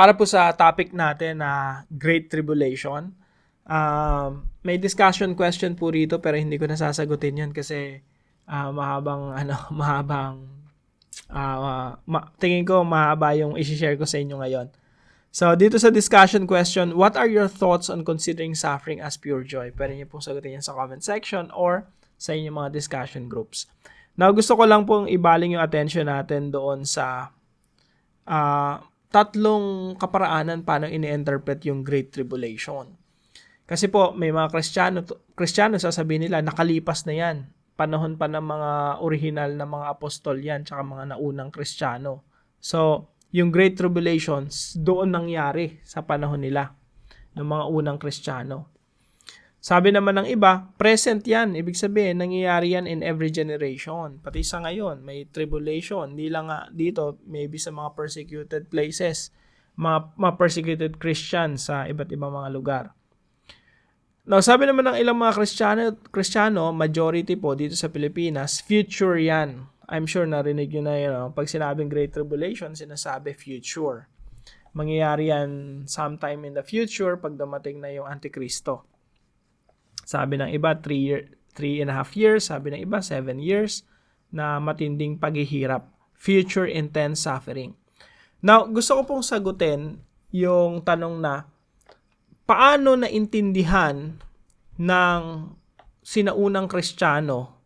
Para po sa topic natin na Great Tribulation, may discussion question po rito pero hindi ko nasasagutin yun kasi mahabang tingin ko mahaba yung i-share ko sa inyo ngayon. So, dito sa discussion question, what are your thoughts on considering suffering as pure joy? Pwede niyo pong sagutin yan sa comment section or sa inyong mga discussion groups. Now, gusto ko lang pong ibaling yung attention natin doon sa tatlong kaparaanan paano ini-interpret yung Great Tribulation. Kasi po, may mga Kristiyano sasabihin nila, nakalipas na yan. Panahon pa ng mga original na mga apostol yan, tsaka mga naunang Kristiyano. So, yung Great Tribulation, doon nangyari sa panahon nila, ng mga unang Kristiyano. Sabi naman ng iba, present yan. Ibig sabihin, nangyayari yan in every generation. Pati sa ngayon, may tribulation. Hindi lang nga dito, maybe sa mga persecuted places, mga persecuted Christians sa iba't ibang mga lugar. Now, sabi naman ng ilang mga Kristiyano, majority po dito sa Pilipinas, future yan. I'm sure narinig nyo na yun. Pag sinabing Great Tribulation, sinasabi future. Mangyayari yan sometime in the future pag dumating na yung Antikristo. Sabi ng iba, 3.5 years. Sabi ng iba, 7 years na matinding paghihirap. Future intense suffering. Now, gusto ko pong sagutin yung tanong na paano naintindihan ng sinaunang Kristiyano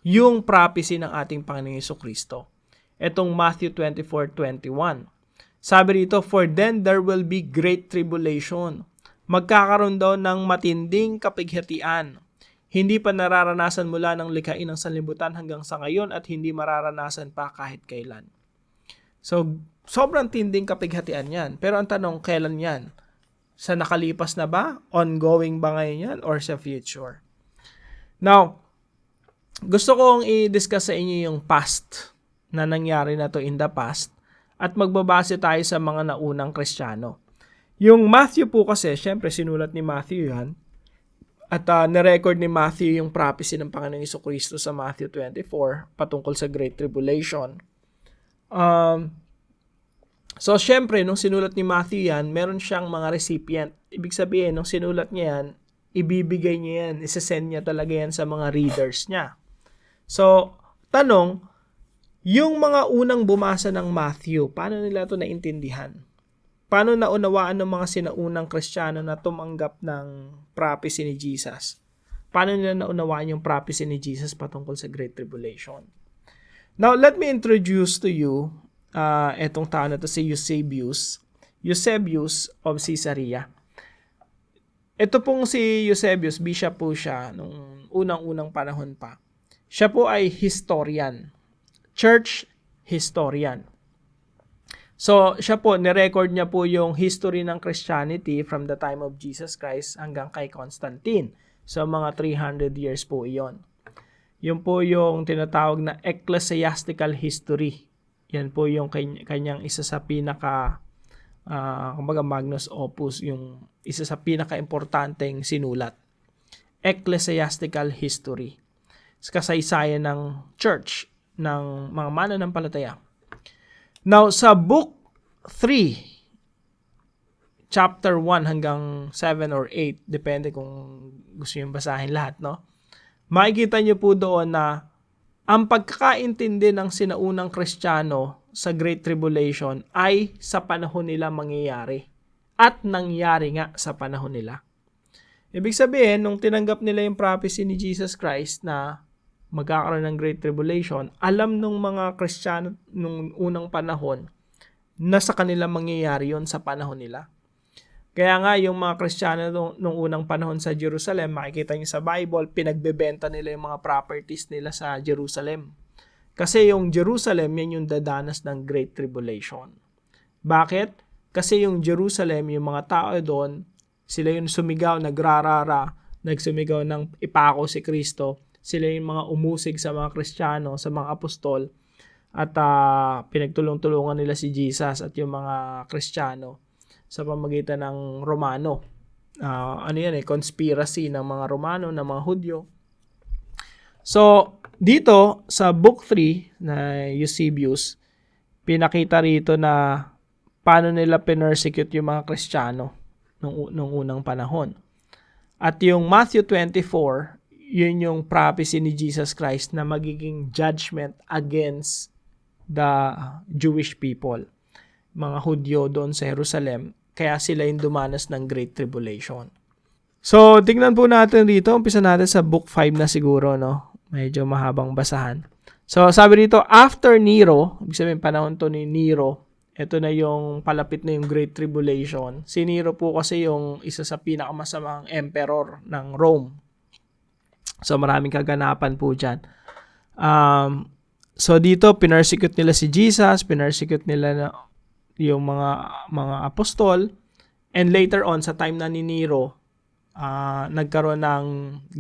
yung prophecy ng ating Panginoong Jesucristo. Itong Matthew 24:21. Sabi rito, for then there will be great tribulation. Magkakaroon daw ng matinding kapighatian. Hindi pa nararanasan mula ng likhain ng sanlibutan hanggang sa ngayon at hindi mararanasan pa kahit kailan. So, sobrang tinding kapighatian yan. Pero ang tanong, kailan yan? Sa nakalipas na ba? Ongoing ba ngayon yan? Or sa future? Now, gusto kong i-discuss sa inyo yung past na nangyari na to in the past at magbabase tayo sa mga naunang Kristiyano. Yung Matthew po kasi, syempre sinulat ni Matthew yan. At nirecord ni Matthew yung prophecy ng Panginoong Jesucristo sa Matthew 24 patungkol sa Great Tribulation. So syempre, nung sinulat ni Matthew yan, meron siyang mga recipient. Ibig sabihin, nung sinulat niya yan, ibibigay niya yan, isasend niya talaga yan sa mga readers niya. So, tanong, yung mga unang bumasa ng Matthew, paano nila ito naintindihan? Paano naunawaan ng mga sinaunang Kristiyano na tumanggap ng prophecy ni Jesus? Paano nila naunawaan yung prophecy ni Jesus patungkol sa Great Tribulation? Now, let me introduce to you etong tao na to si Eusebius of Caesarea. Ito pong si Eusebius, bishop po siya nung unang-unang panahon pa. Siya po ay historian, church historian. So, siya po, nirecord niya po yung history ng Christianity from the time of Jesus Christ hanggang kay Constantine. So, mga 300 years po iyon. Yun po yung tinatawag na ecclesiastical history. Yan po yung kanyang isa sa kumbaga magnus opus, yung isa sa pinaka-importanteng sinulat. Ecclesiastical history. Kasaysayan ng church, ng mga mananampalataya. Now, sa book 3, chapter 1 hanggang 7 or 8, depende kung gusto nyo basahin lahat, no? Makikita nyo po doon na ang pagkakaintindi ng sinaunang Kristiyano sa Great Tribulation ay sa panahon nila mangyayari. At nangyari nga sa panahon nila. Ibig sabihin, nung tinanggap nila yung prophecy ni Jesus Christ na magkakaroon ng Great Tribulation, alam nung mga Kristiyano nung unang panahon na sa kanila mangyayari yon sa panahon nila. Kaya nga yung mga Kristiyano nung unang panahon sa Jerusalem, makikita niyo sa Bible, pinagbebenta nila yung mga properties nila sa Jerusalem. Kasi yung Jerusalem, yan yung dadanas ng Great Tribulation. Bakit? Kasi yung Jerusalem, yung mga tao doon, sila yung sumigaw, nagrarara, nagsumigaw ng ipako si Kristo. Sila yung mga umusig sa mga Kristiyano, sa mga apostol, at pinagtulong-tulungan nila si Jesus at yung mga Kristiyano sa pamagitan ng Romano. Conspiracy ng mga Romano, ng mga Hudyo. So, dito sa book 3 na Eusebius, pinakita rito na paano nila pinersecute yung mga Kristiyano nung unang panahon. At yung Matthew 24, yun yung prophecy ni Jesus Christ na magiging judgment against the Jewish people, mga Hudyo doon sa Jerusalem, kaya sila yung dumanas ng Great Tribulation. So, tingnan po natin dito, umpisa natin sa book 5 na siguro, no? Medyo mahabang basahan. So, sabi dito, after Nero, ibig sabihin panahon to ni Nero, ito na yung palapit na yung Great Tribulation. Si Nero po kasi yung isa sa pinakamasamang emperor ng Rome. So, maraming kaganapan po dyan. So, dito, pinersecute nila si Jesus, pinersecute nila yung mga apostol, and later on, sa time na ni Nero, nagkaroon ng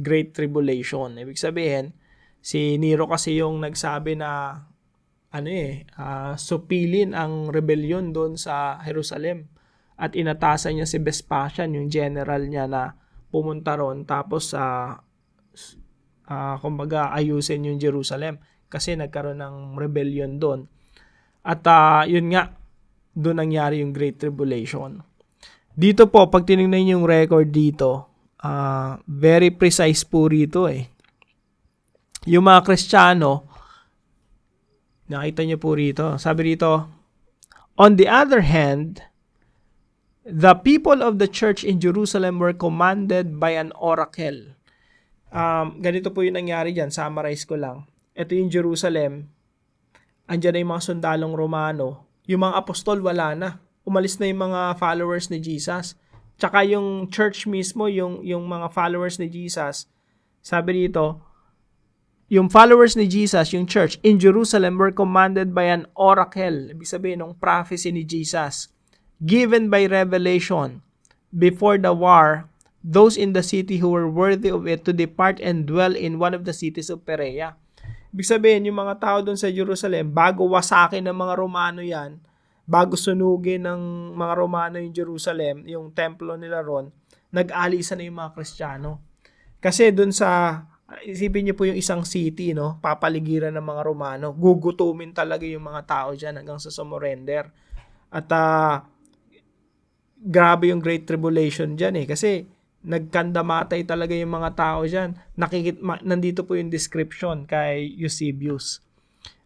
Great Tribulation. Ibig sabihin, si Nero kasi yung nagsabi na supilin ang rebellion doon sa Jerusalem. At inatasan niya si Vespasian, yung general niya na pumunta ron, tapos kumbaga ayusin yung Jerusalem kasi nagkaroon ng rebellion doon. At yun nga, doon nangyari yung Great Tribulation. Dito po, pag tinignan yung record dito, very precise po rito eh. Yung mga Kristiyano, nakita nyo po rito, sabi rito, on the other hand, the people of the church in Jerusalem were commanded by an oracle. Ganito po yung nangyari dyan, summarize ko lang. Ito yung Jerusalem, andyan na yung mga sundalong Romano, yung mga apostol wala na. Umalis na yung mga followers ni Jesus. Tsaka yung church mismo, yung mga followers ni Jesus, sabi dito, yung followers ni Jesus, yung church in Jerusalem were commanded by an oracle, ibig sabihin ng prophecy ni Jesus, given by revelation before the war, those in the city who were worthy of it to depart and dwell in one of the cities of Perea. Ibig sabihin, yung mga tao doon sa Jerusalem, bago wasakin ng mga Romano yan, bago sunugin ng mga Romano yung Jerusalem, yung templo nila ron, nag-alisa na yung mga Kristiyano. Kasi doon sa, isipin niyo po yung isang city, no? Papaligiran ng mga Romano. Gugutumin talaga yung mga tao dyan hanggang sa sumurrender. At grabe yung Great Tribulation dyan eh. Kasi nagkandamatay talaga yung mga tao dyan. Nandito po yung description kay Eusebius.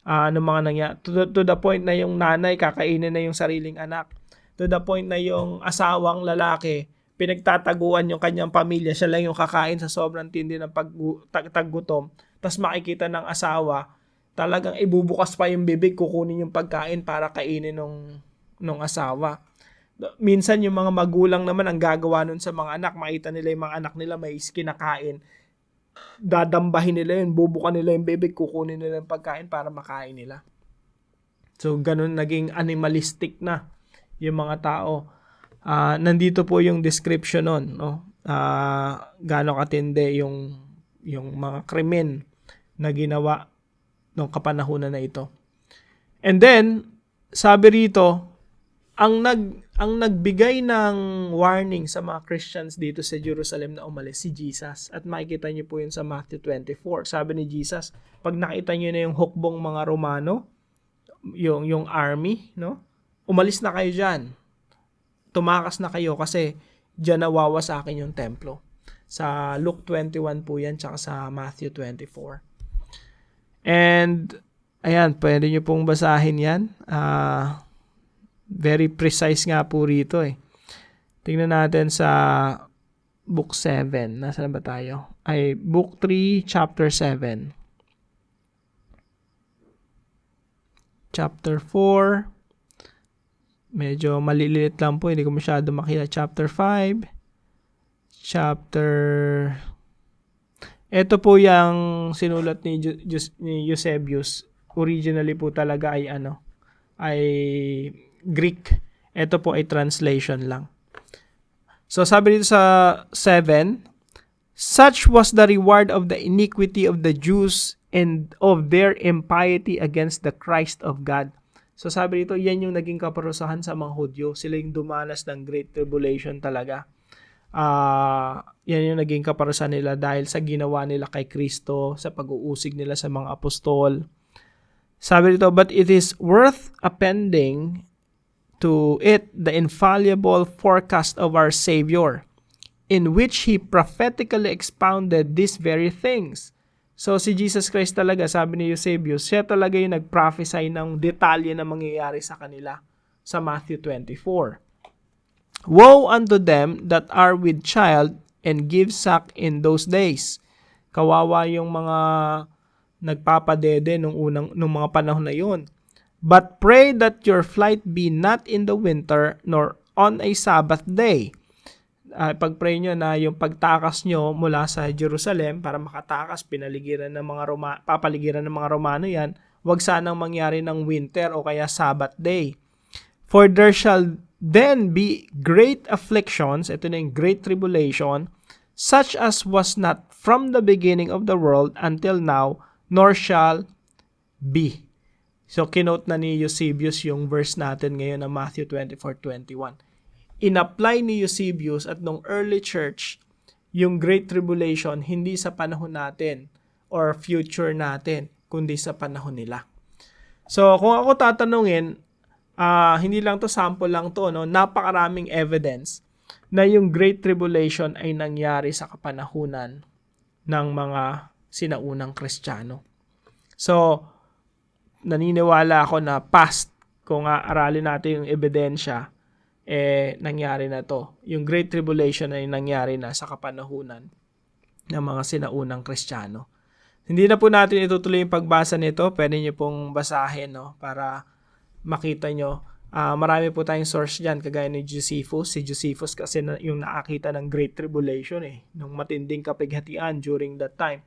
Ano mga nangyari. To the point na yung nanay kakainin na yung sariling anak. To the point na yung asawang lalaki pinagtataguan yung kanyang pamilya, siya lang yung kakain sa sobrang tindi ng taggutom. Tapos makikita ng asawa, talagang ibubukas pa yung bibig, kukunin yung pagkain para kainin nung asawa. Minsan yung mga magulang naman ang gagawa nun sa mga anak, makita nila yung mga anak nila may kinakain, dadambahin nila yun, bubukan nila yung bibig, kukunin nila yung pagkain para makain nila. So, ganun naging animalistic na yung mga tao. Nandito po yung description nun, no? Gaano katindi yung mga krimen na ginawa nung kapanahunan na ito. And then, sabi rito, ang nagbigay ng warning sa mga Christians dito sa Jerusalem na umalis, si Jesus. At makikita niyo po yun sa Matthew 24. Sabi ni Jesus, pag nakita niyo na yung hukbong mga Romano, yung army, no? Umalis na kayo dyan. Tumakas na kayo kasi dyan nawawasakin yung templo. Sa Luke 21 po yan, tsaka sa Matthew 24. And, ayan, pwede nyo pong basahin yan. Very precise nga po rito eh. Tingnan natin sa Book 7. Nasaan ba tayo? Book 3, Chapter 7. Chapter 4. Medyo maliliit lang po, hindi ko masyado makita. Chapter 5. Ito po yung sinulat ni Eusebius. Originally po talaga ay Greek. Ito po ay translation lang. So sabi dito sa 7, such was the reward of the iniquity of the Jews and of their impiety against the Christ of God. So sabi dito, yan yung naging kaparusahan sa mga Hudyo. Sila yung dumanas ng Great Tribulation talaga. Yan yung naging kaparusahan nila dahil sa ginawa nila kay Kristo, sa pag-uusig nila sa mga apostol. Sabi dito, but it is worth appending to it the infallible forecast of our Savior, in which He prophetically expounded these very things. So si Jesus Christ talaga, sabi ni Eusebius, siya talaga yung nag-prophesy ng detalye na mangyayari sa kanila sa Matthew 24. Woe unto them that are with child and give suck in those days. Kawawa yung mga nagpapadede nung mga panahon na yun. But pray that your flight be not in the winter nor on a Sabbath day. Pag-pray nyo na yung pagtakas nyo mula sa Jerusalem para makatakas, papaligiran ng mga Romano yan, wag sanang mangyari ng winter o kaya Sabbath day. For there shall then be great afflictions, ito na yung great tribulation, such as was not from the beginning of the world until now, nor shall be. So, kinote na ni Eusebius yung verse natin ngayon na Matthew 24:21. In-apply ni Eusebius at nung early church, yung Great Tribulation, hindi sa panahon natin or future natin, kundi sa panahon nila. So, kung ako tatanungin, hindi lang to sample lang to, no? Napakaraming evidence na yung Great Tribulation ay nangyari sa kapanahunan ng mga sinaunang Kristiyano. So, naniniwala ako na past, kung aralin natin yung ebidensya, nangyari na to. Yung Great Tribulation ay nangyari na sa kapanahunan ng mga sinaunang Kristiyano. Hindi na po natin itutuloy yung pagbasa nito. Pwede nyo pong basahin, no? Para makita nyo. Marami po tayong source dyan, kagaya ni Josephus. Si Josephus kasi yung nakakita ng Great Tribulation, nung matinding kapighatian during that time.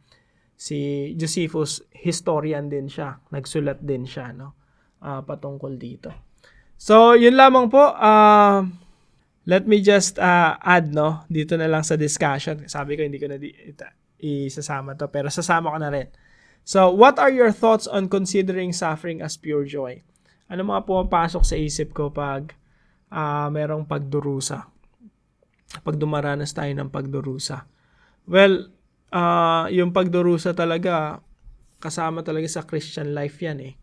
Si Josephus, historian din siya. Nagsulat din siya, no? Patungkol dito. So, yun lamang po. Let me just add, no? Dito na lang sa discussion. Sabi ko, hindi ko na isasama to, pero sasama ko na rin. So, what are your thoughts on considering suffering as pure joy? Ano mga pumapasok sa isip ko pag merong pagdurusa? Pag dumaranas tayo ng pagdurusa. Well, yung pagdurusa talaga, kasama talaga sa Christian life yan.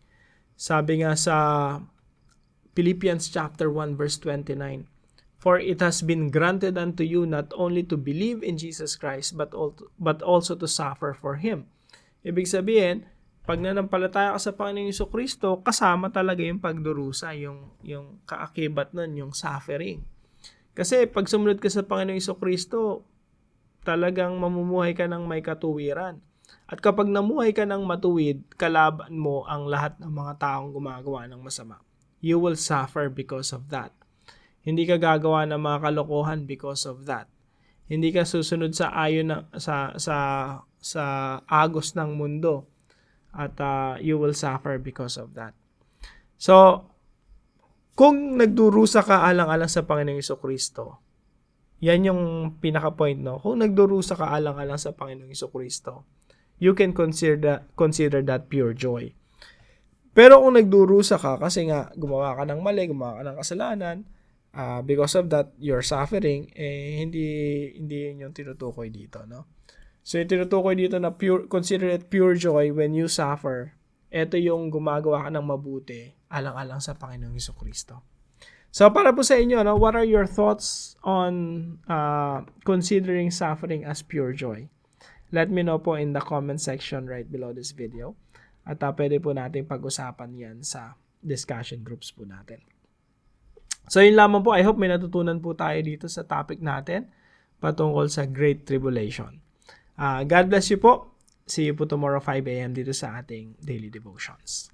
Sabi nga sa Philippians chapter 1 verse 29, for it has been granted unto you not only to believe in Jesus Christ but also to suffer for Him. Ibig sabihin, pag nanampalataya ka sa Panginoong Jesucristo, kasama talaga yung pagdurusa, yung kaakibat nun, yung suffering. Kasi pag sumunod ka sa Panginoong Jesucristo, talagang mamumuhay ka ng may katuwiran. At kapag namuhay ka ng matuwid, kalaban mo ang lahat ng mga taong gumagawa ng masama. You will suffer because of that. Hindi ka gagawa ng mga kalokohan because of that. Hindi ka susunod sa sa agos ng mundo at you will suffer because of that. So, kung nagdurusa ka alang-alang sa Panginoong Jesucristo, yan yung pinaka-point, no? Kung nagdurusa ka alang-alang sa Panginoong Jesucristo, you can consider that pure joy. Pero kung nagdurusa ka kasi nga gumawa ka ng mali, gumawa ka ng kasalanan, because of that you're suffering, hindi yun yung tinutukoy dito, no? So yung tinutukoy dito na consider it pure joy when you suffer. Ito yung gumagawa ka ng mabuti alang-alang sa Panginoong Jesucristo. So para po sa inyo, no, what are your thoughts on considering suffering as pure joy? Let me know po in the comment section right below this video. At pwede po natin pag-usapan yan sa discussion groups po natin. So yun lamang po. I hope may natutunan po tayo dito sa topic natin patungkol sa Great Tribulation. God bless you po. See you po tomorrow 5 a.m. dito sa ating Daily Devotions.